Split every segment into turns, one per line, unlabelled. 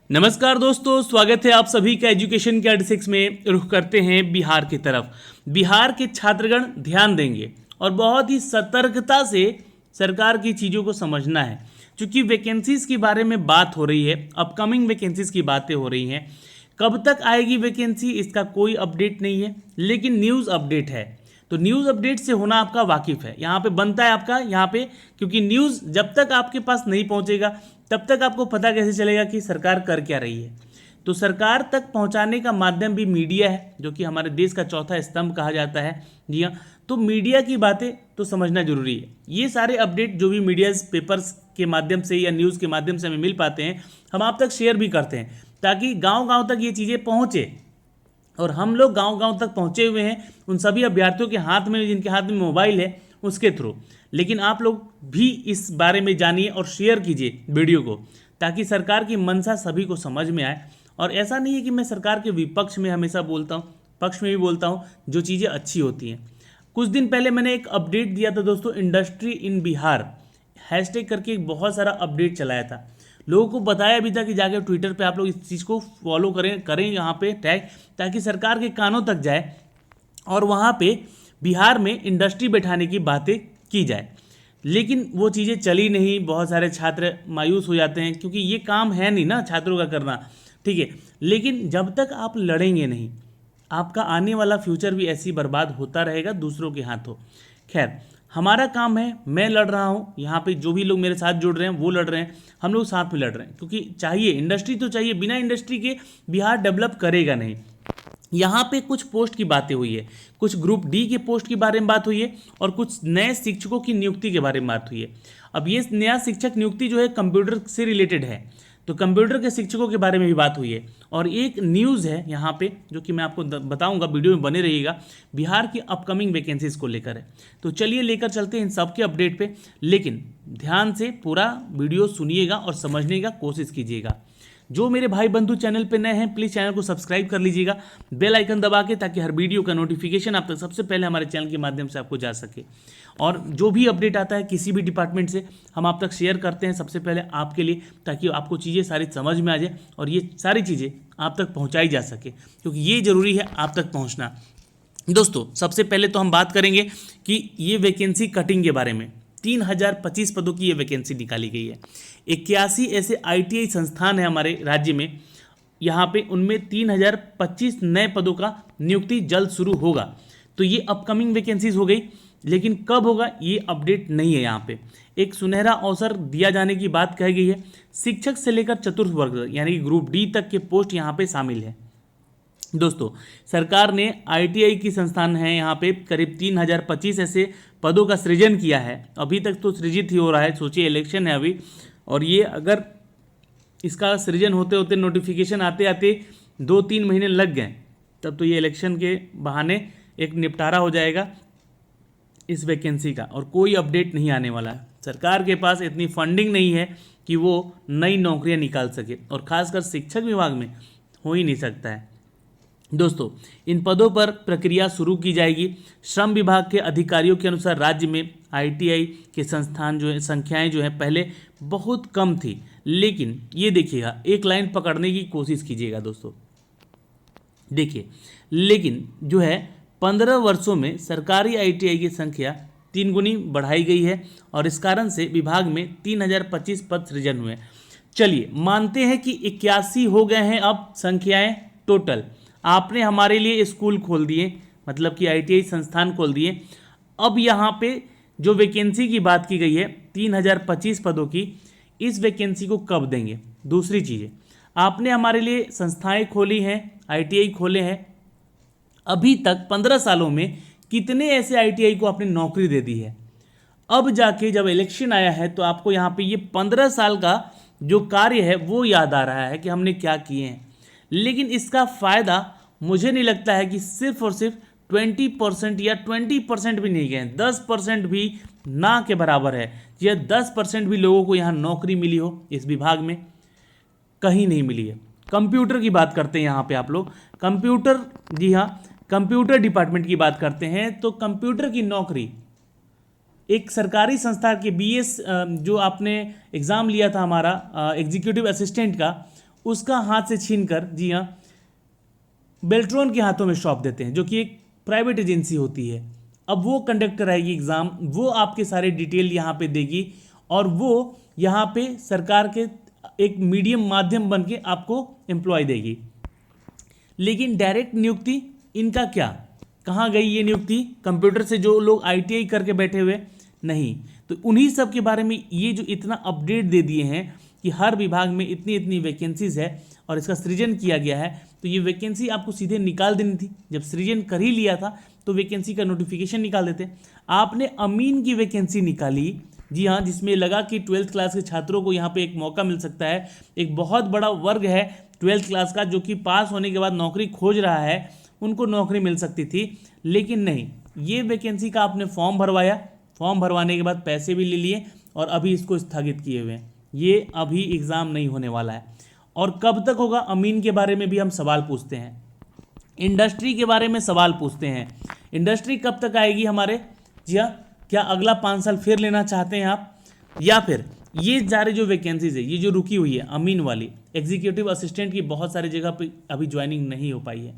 नमस्कार दोस्तों, स्वागत है आप सभी का एजुकेशन के 86 में। रुख करते हैं बिहार की तरफ। बिहार के छात्रगण ध्यान देंगे और बहुत ही सतर्कता से सरकार की चीज़ों को समझना है, क्योंकि वैकेंसीज़ के बारे में बात हो रही है। अपकमिंग वैकेंसीज़ की बातें हो रही हैं। कब तक आएगी वैकेंसी, इसका कोई अपडेट नहीं है, लेकिन न्यूज़ अपडेट है। तो न्यूज़ अपडेट से होना आपका वाकिफ़ है, यहाँ पे बनता है आपका यहाँ पे, क्योंकि न्यूज़ जब तक आपके पास नहीं पहुँचेगा तब तक आपको पता कैसे चलेगा कि सरकार कर क्या रही है। तो सरकार तक पहुंचाने का माध्यम भी मीडिया है, जो कि हमारे देश का चौथा स्तंभ कहा जाता है। जी हाँ, तो मीडिया की बातें तो समझना जरूरी है। ये सारे अपडेट जो भी मीडिया पेपर्स के माध्यम से या न्यूज़ के माध्यम से हमें मिल पाते हैं, हम आप तक शेयर भी करते हैं, ताकि गाँव-गाँव तक ये चीज़ें पहुँचे। और हम लोग गांव-गांव तक पहुंचे हुए हैं उन सभी अभ्यर्थियों के हाथ में, जिनके हाथ में मोबाइल है, उसके थ्रू। लेकिन आप लोग भी इस बारे में जानिए और शेयर कीजिए वीडियो को, ताकि सरकार की मंशा सभी को समझ में आए। और ऐसा नहीं है कि मैं सरकार के विपक्ष में हमेशा बोलता हूँ, पक्ष में भी बोलता हूँ जो चीज़ें अच्छी होती हैं। कुछ दिन पहले मैंने एक अपडेट दिया था दोस्तों, इंडस्ट्री इन बिहार हैशटैग करके एक बहुत सारा अपडेट चलाया था। लोगों को बताया भी था कि जाकर ट्विटर पे आप लोग इस चीज़ को फॉलो करें यहाँ पे टैग, ताकि सरकार के कानों तक जाए और वहाँ पे बिहार में इंडस्ट्री बैठाने की बातें की जाए। लेकिन वो चीज़ें चली नहीं। बहुत सारे छात्र मायूस हो जाते हैं, क्योंकि ये काम है नहीं ना छात्रों का करना, ठीक है। लेकिन जब तक आप लड़ेंगे नहीं, आपका आने वाला फ्यूचर भी ऐसी बर्बाद होता रहेगा दूसरों के हाथों। खैर, हमारा काम है, मैं लड़ रहा हूँ यहाँ पे, जो भी लोग मेरे साथ जुड़ रहे हैं वो लड़ रहे हैं, हम लोग साथ में लड़ रहे हैं, क्योंकि चाहिए इंडस्ट्री तो चाहिए। बिना इंडस्ट्री के बिहार डेवलप करेगा नहीं। यहाँ पे कुछ पोस्ट की बातें हुई है, कुछ ग्रुप डी के पोस्ट के बारे में बात हुई है, और कुछ नए शिक्षकों की नियुक्ति के बारे में बात हुई है। अब ये नया शिक्षक नियुक्ति जो है कंप्यूटर से रिलेटेड है, तो कंप्यूटर के शिक्षकों के बारे में भी बात हुई है। और एक न्यूज़ है यहाँ पे जो कि मैं आपको बताऊंगा, वीडियो में बने रहिएगा, बिहार की अपकमिंग वैकेंसीज को लेकर है। तो चलिए लेकर चलते हैं इन सब के अपडेट पे, लेकिन ध्यान से पूरा वीडियो सुनिएगा और समझने का कोशिश कीजिएगा। जो मेरे भाई बंधु चैनल पे नए हैं, प्लीज़ चैनल को सब्सक्राइब कर लीजिएगा, बेल आइकन दबा के, ताकि हर वीडियो का नोटिफिकेशन आप तक सबसे पहले हमारे चैनल के माध्यम से आपको जा सके। और जो भी अपडेट आता है किसी भी डिपार्टमेंट से, हम आप तक शेयर करते हैं सबसे पहले आपके लिए, ताकि आपको चीज़ें सारी समझ में आ जाए और ये सारी चीज़ें आप तक पहुँचाई जा सके, क्योंकि ये ज़रूरी है आप तक पहुँचना। दोस्तों, सबसे पहले तो हम बात करेंगे कि ये वैकेंसी कटिंग के बारे में। 3025 पदों की ये वैकेंसी निकाली गई है। 81 ऐसे ITI संस्थान है हमारे राज्य में, यहाँ पे उनमें 3025 नए पदों का नियुक्ति जल्द शुरू होगा। तो ये अपकमिंग वैकेंसीज हो गई, लेकिन कब होगा ये अपडेट नहीं है। यहाँ पे एक सुनहरा अवसर दिया जाने की बात कही गई है। शिक्षक से लेकर चतुर्थ वर्ग यानी ग्रुप डी तक के पोस्ट यहाँ पे शामिल है। दोस्तों, सरकार ने ITI की संस्थान है यहाँ पे करीब 3025 ऐसे पदों का सृजन किया है। अभी तक तो सृजित ही हो रहा है, सोचिए इलेक्शन है अभी, और ये अगर इसका सृजन होते होते नोटिफिकेशन आते आते 2-3 महीने लग गए, तब तो ये इलेक्शन के बहाने एक निपटारा हो जाएगा इस वैकेंसी का, और कोई अपडेट नहीं आने वाला है। सरकार के पास इतनी फंडिंग नहीं है कि वो नई नौकरियां निकाल सके, और खासकर शिक्षक विभाग में हो ही नहीं सकता है। दोस्तों, इन पदों पर प्रक्रिया शुरू की जाएगी। श्रम विभाग के अधिकारियों के अनुसार राज्य में ITI के संस्थान जो है, संख्याएं जो है पहले बहुत कम थी, लेकिन ये देखिएगा, एक लाइन पकड़ने की कोशिश कीजिएगा दोस्तों। देखिए, लेकिन जो है 15 वर्षों में सरकारी ITI की संख्या 3 गुनी बढ़ाई गई है, और इस कारण से विभाग में 3025 पद सृजन हुए। चलिए मानते हैं कि 81 हो गए हैं अब संख्याएं टोटल। आपने हमारे लिए स्कूल खोल दिए, मतलब कि ITI संस्थान खोल दिए। अब यहाँ पे जो वैकेंसी की बात की गई है 3025 पदों की, इस वैकेंसी को कब देंगे? दूसरी चीज़ें, आपने हमारे लिए संस्थाएं खोली हैं, ITI खोले हैं, अभी तक 15 सालों में कितने ऐसे ITI को आपने नौकरी दे दी है? अब जाके जब इलेक्शन आया है तो आपको यहाँ पे ये 15 साल का जो कार्य है वो याद आ रहा है कि हमने क्या किए हैं। लेकिन इसका फ़ायदा मुझे नहीं लगता है कि सिर्फ और सिर्फ 20% या 20% भी नहीं गए, 10% भी ना के बराबर है। या 10% भी लोगों को यहाँ नौकरी मिली हो इस विभाग में, कहीं नहीं मिली है। कंप्यूटर की बात करते हैं यहाँ पे आप लोग, कंप्यूटर, जी हाँ, कंप्यूटर डिपार्टमेंट की बात करते हैं, तो कंप्यूटर की नौकरी एक सरकारी संस्था के BS जो आपने एग्ज़ाम लिया था हमारा एग्जीक्यूटिव असिस्टेंट का, उसका हाथ से छीन कर, जी हाँ, बेल्ट्रॉन के हाथों में सौंप देते हैं, जो कि एक प्राइवेट एजेंसी होती है। अब वो कंडक्ट कराएगी एग्ज़ाम, वो आपके सारे डिटेल यहाँ पे देगी और वो यहाँ पे सरकार के एक मीडियम माध्यम बन के आपको एम्प्लॉय देगी। लेकिन डायरेक्ट नियुक्ति इनका क्या, कहाँ गई ये नियुक्ति? कंप्यूटर से जो लोग ITI करके बैठे हुए, नहीं। तो उन्हीं सब के बारे में ये जो इतना अपडेट दे दिए हैं कि हर विभाग में इतनी इतनी वैकेंसीज है और इसका सृजन किया गया है। तो ये वैकेंसी आपको सीधे निकाल देनी थी। जब सृजन कर ही लिया था तो वैकेंसी का नोटिफिकेशन निकाल देते। आपने अमीन की वैकेंसी निकाली, जी हाँ, जिसमें लगा कि 12th क्लास के छात्रों को यहाँ पे एक मौका मिल सकता है। एक बहुत बड़ा वर्ग है 12th क्लास का जो कि पास होने के बाद नौकरी खोज रहा है, उनको नौकरी मिल सकती थी। लेकिन नहीं, ये वैकेंसी का आपने फॉर्म भरवाया, फॉर्म भरवाने के बाद पैसे भी ले लिए और अभी इसको स्थगित किए हुए हैं। ये अभी एग्ज़ाम नहीं होने वाला है। और कब तक होगा, अमीन के बारे में भी हम सवाल पूछते हैं। इंडस्ट्री के बारे में सवाल पूछते हैं, इंडस्ट्री कब तक आएगी हमारे? जी हाँ, क्या अगला 5 साल फिर लेना चाहते हैं आप? या फिर ये सारे जो वैकेंसीज है, ये जो रुकी हुई है अमीन वाली, एग्जीक्यूटिव असिस्टेंट की बहुत सारी जगह पे अभी ज्वाइनिंग नहीं हो पाई है।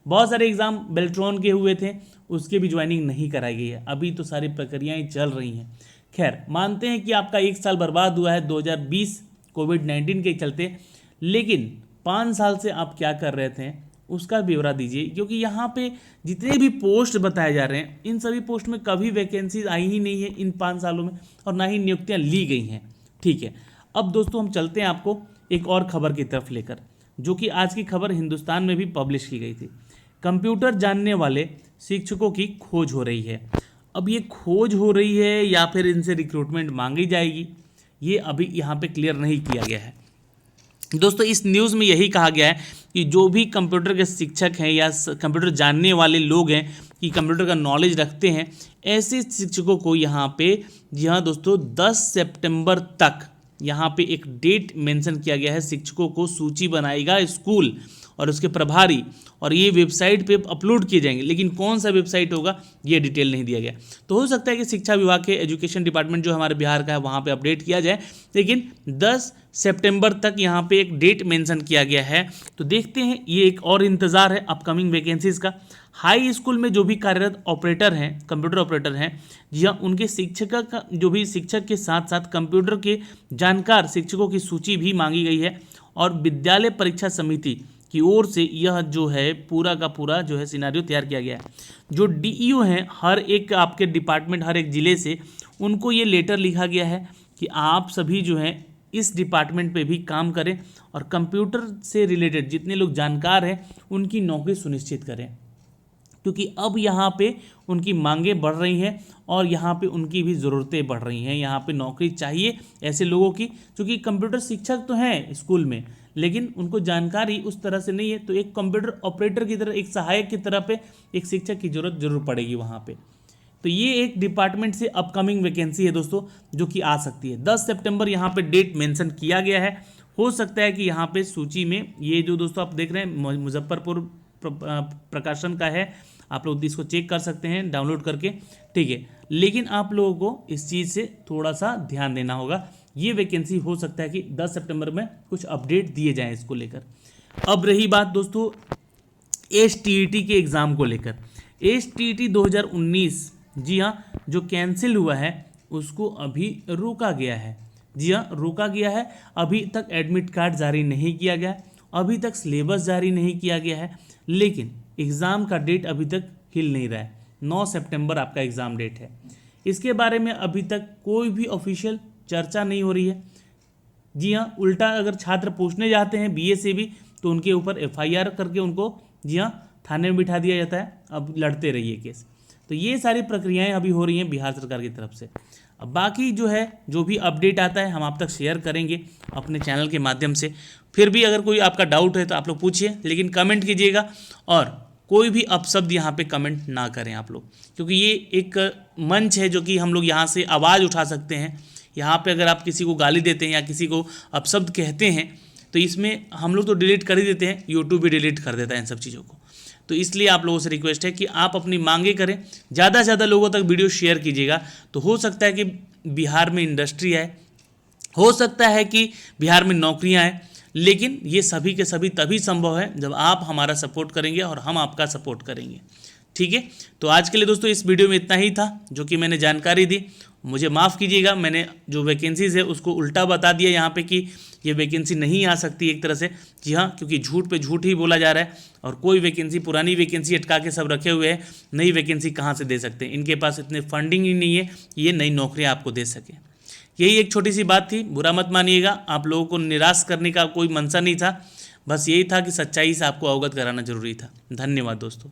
बहुत सारे एग्ज़ाम बेल्ट्रॉन के हुए थे, उसके भी ज्वाइनिंग नहीं कराई गई है। अभी तो सारी प्रक्रियाएँ चल रही हैं। खैर, मानते हैं कि आपका 1 साल बर्बाद हुआ है 2020 कोविड-19 के चलते, लेकिन 5 साल से आप क्या कर रहे थे उसका ब्यौरा दीजिए। क्योंकि यहाँ पे जितने भी पोस्ट बताए जा रहे हैं, इन सभी पोस्ट में कभी वैकेंसीज आई ही नहीं है इन 5 सालों में, और ना ही नियुक्तियाँ ली गई हैं। ठीक है, अब दोस्तों हम चलते हैं आपको एक और खबर की तरफ लेकर, जो कि आज की खबर हिंदुस्तान में भी पब्लिश की गई थी। कंप्यूटर जानने वाले शिक्षकों की खोज हो रही है। अब ये खोज हो रही है या फिर इनसे रिक्रूटमेंट मांगी जाएगी, ये अभी यहाँ पे क्लियर नहीं किया गया है। दोस्तों, इस न्यूज़ में यही कहा गया है कि जो भी कंप्यूटर के शिक्षक हैं या कंप्यूटर जानने वाले लोग हैं, कि कंप्यूटर का नॉलेज रखते हैं, ऐसे शिक्षकों को यहाँ पे, जी हाँ दोस्तों, 10 सितंबर तक यहाँ पे एक डेट मेंशन किया गया है। शिक्षकों को सूची बनाएगा स्कूल और उसके प्रभारी, और ये वेबसाइट पे अपलोड किए जाएंगे। लेकिन कौन सा वेबसाइट होगा ये डिटेल नहीं दिया गया। तो हो सकता है कि शिक्षा विभाग के एजुकेशन डिपार्टमेंट जो हमारे बिहार का है वहाँ पे अपडेट किया जाए, लेकिन 10 सितंबर तक यहाँ पे एक डेट मेंशन किया गया है। तो देखते हैं, ये एक और इंतज़ार है अपकमिंग वैकेंसीज़ का। हाई स्कूल में जो भी कार्यरत ऑपरेटर हैं, कंप्यूटर ऑपरेटर हैं, जी हाँ, उनके शिक्षक का जो भी शिक्षक के साथ साथ कंप्यूटर के जानकार शिक्षकों की सूची भी मांगी गई है। और विद्यालय परीक्षा समिति की ओर से यह जो है पूरा का पूरा जो है सिनारियो तैयार किया गया है। जो DEO हैं हर एक आपके डिपार्टमेंट, हर एक ज़िले से, उनको ये लेटर लिखा गया है कि आप सभी जो हैं इस डिपार्टमेंट पे भी काम करें और कंप्यूटर से रिलेटेड जितने लोग जानकार हैं उनकी नौकरी सुनिश्चित करें। क्योंकि अब यहाँ पे उनकी मांगें बढ़ रही हैं और यहाँ पे उनकी भी ज़रूरतें बढ़ रही हैं। यहाँ पे नौकरी चाहिए ऐसे लोगों की, क्योंकि कंप्यूटर शिक्षक तो हैं स्कूल में, लेकिन उनको जानकारी उस तरह से नहीं है। तो एक कंप्यूटर ऑपरेटर की तरह, एक सहायक की तरह पे एक शिक्षक की ज़रूरत जरूर पड़ेगी वहाँ पे। तो ये एक डिपार्टमेंट से अपकमिंग वैकेंसी है दोस्तों, जो कि आ सकती है। 10 सितंबर यहाँ पे डेट मेंशन किया गया है। हो सकता है कि यहाँ पे सूची में, ये जो दोस्तों आप देख रहे हैं मुजफ्फरपुर प्रकाशन का है, आप लोग इसको चेक कर सकते हैं डाउनलोड करके, ठीक है। लेकिन आप लोगों को इस चीज़ से थोड़ा सा ध्यान देना होगा। ये वैकेंसी हो सकता है कि 10 सितंबर में कुछ अपडेट दिए जाएं इसको लेकर। अब रही बात दोस्तों STET के एग्ज़ाम को लेकर। STET 2019, जी हाँ, जो कैंसिल हुआ है उसको अभी रोका गया है। जी हाँ, रोका गया है। अभी तक एडमिट कार्ड जारी नहीं किया गया, अभी तक सिलेबस जारी नहीं किया गया है, लेकिन एग्ज़ाम का डेट अभी तक हिल नहीं रहा है। 9 सितंबर आपका एग्ज़ाम डेट है। इसके बारे में अभी तक कोई भी ऑफिशियल चर्चा नहीं हो रही है। जी हाँ, उल्टा अगर छात्र पूछने जाते हैं BA से भी तो उनके ऊपर FIR करके उनको, जी हाँ, थाने में बिठा दिया जाता है, अब लड़ते रहिए केस। तो ये सारी प्रक्रियाएं अभी हो रही हैं बिहार सरकार की तरफ से। अब बाकी जो है, जो भी अपडेट आता है हम आप तक शेयर करेंगे अपने चैनल के माध्यम से। फिर भी अगर कोई आपका डाउट है तो आप लोग पूछिए, लेकिन कमेंट कीजिएगा और कोई भी अपशब्द यहाँ पे कमेंट ना करें आप लोग, क्योंकि ये एक मंच है जो कि हम लोग यहाँ से आवाज़ उठा सकते हैं। यहाँ पे अगर आप किसी को गाली देते हैं या किसी को अपशब्द कहते हैं तो इसमें हम लोग तो डिलीट कर ही देते हैं, यूट्यूब भी डिलीट कर देता है इन सब चीज़ों को। तो इसलिए आप लोगों से रिक्वेस्ट है कि आप अपनी मांगे करें, ज़्यादा से ज़्यादा लोगों तक वीडियो शेयर कीजिएगा। तो हो सकता है कि बिहार में इंडस्ट्री आए, हो सकता है कि बिहार में नौकरियां आए, लेकिन ये सभी के सभी तभी संभव है जब आप हमारा सपोर्ट करेंगे और हम आपका सपोर्ट करेंगे। ठीक है, तो आज के लिए दोस्तों इस वीडियो में इतना ही था जो कि मैंने जानकारी दी। मुझे माफ़ कीजिएगा, मैंने जो वैकेंसीज़ है उसको उल्टा बता दिया यहाँ पे कि ये वैकेंसी नहीं आ सकती एक तरह से। जी हाँ, क्योंकि झूठ पे झूठ ही बोला जा रहा है और कोई वैकेंसी, पुरानी वैकेंसी अटका के सब रखे हुए हैं, नई वैकेंसी कहाँ से दे सकते हैं। इनके पास इतने फंडिंग ही नहीं है कि ये नई नौकरियाँ आपको दे सकें। यही एक छोटी सी बात थी, बुरा मत मानिएगा। आप लोगों को निराश करने का कोई मंशा नहीं था, बस यही था कि सच्चाई से आपको अवगत कराना जरूरी था। धन्यवाद दोस्तों।